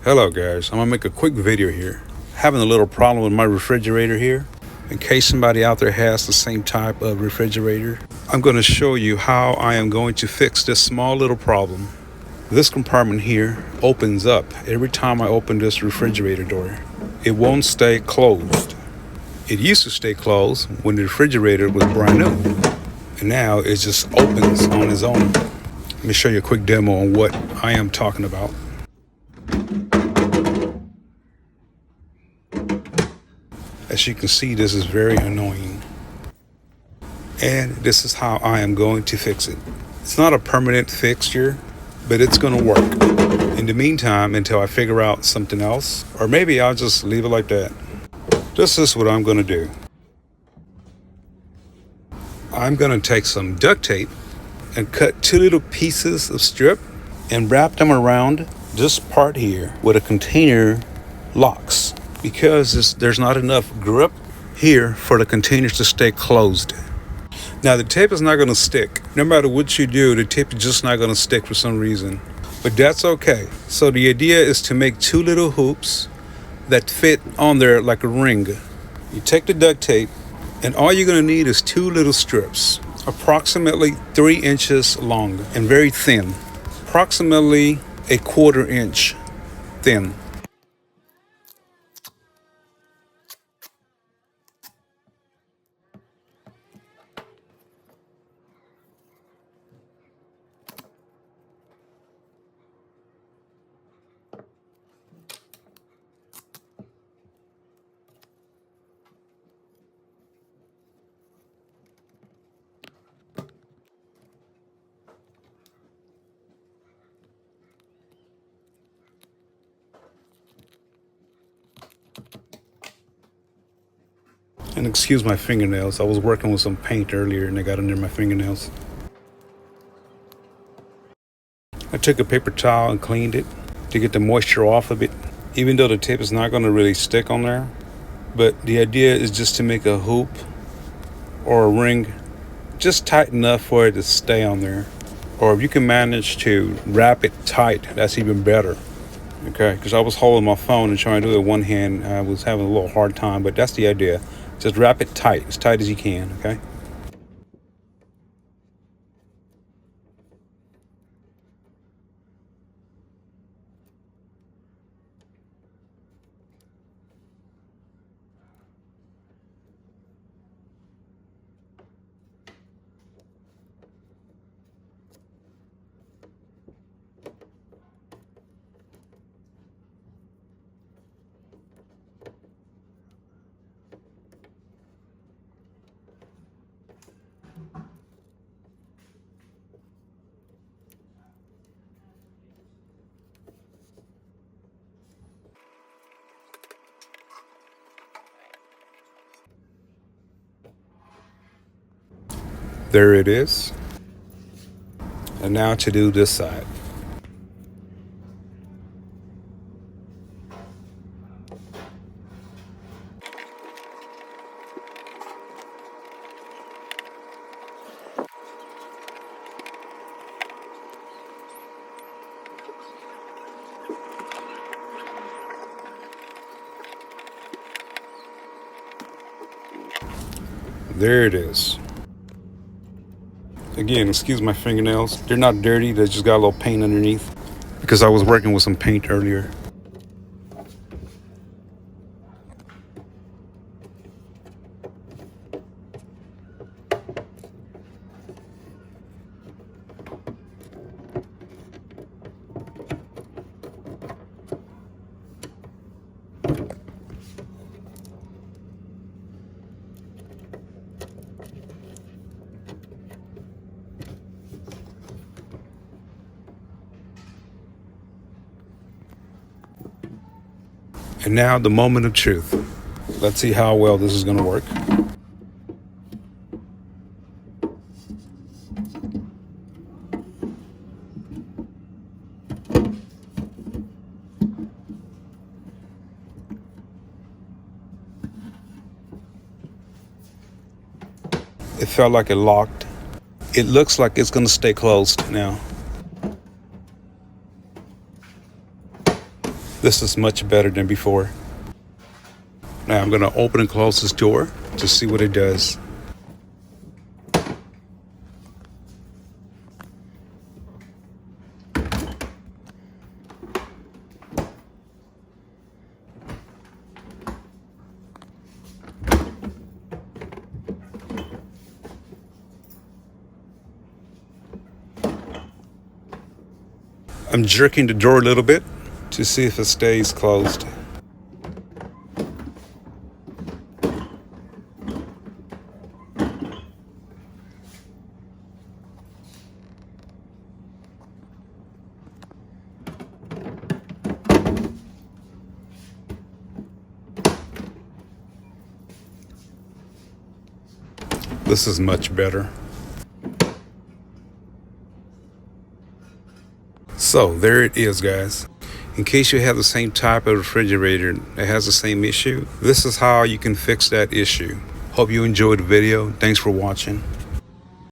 Hello guys, I'm gonna make a quick video here. Having a little problem with my refrigerator here. In case somebody out there has the same type of refrigerator, I'm gonna show you how I am going to fix this small little problem. This compartment here opens up every time I open this refrigerator door. It won't stay closed. It used to stay closed when the refrigerator was brand new. And now it just opens on its own. Let me show you a quick demo on what I am talking about. As you can see, this is very annoying. And this is how I am going to fix it. It's not a permanent fixture, but it's going to work. In the meantime, until I figure out something else, or maybe I'll just leave it like that. This is what I'm going to do. I'm going to take some duct tape and cut 2 little pieces of strip and wrap them around this part here with a container locks, because there's not enough grip here for the containers to stay closed. Now the tape is not going to stick. No matter what you do, the tape is just not going to stick for some reason. But that's okay. So the idea is to make 2 little hoops that fit on there like a ring. You take the duct tape, and all you're going to need is 2 little strips, approximately 3 inches long and very thin, approximately a 1/4 inch thin. And excuse my fingernails. I was working with some paint earlier and I got under my fingernails. I took a paper towel and cleaned it to get the moisture off of it, even though the tape is not going to really stick on there. But the idea is just to make a hoop or a ring just tight enough for it to stay on there. Or if you can manage to wrap it tight, that's even better. Okay, because I was holding my phone and trying to do it with one hand. I was having a little hard time, but that's the idea. Just wrap it tight as you can, okay? There it is. And now to do this side. There it is. Again, excuse my fingernails. They're not dirty, they just got a little paint underneath because I was working with some paint earlier. And now the moment of truth. Let's see how well this is going to work. It felt like it locked. It looks like it's going to stay closed now. This is much better than before. Now I'm going to open and close this door to see what it does. I'm jerking the door a little bit to see if it stays closed. This is much better. So there it is, guys. In case you have the same type of refrigerator that has the same issue, this is how you can fix that issue. Hope you enjoyed the video. Thanks for watching.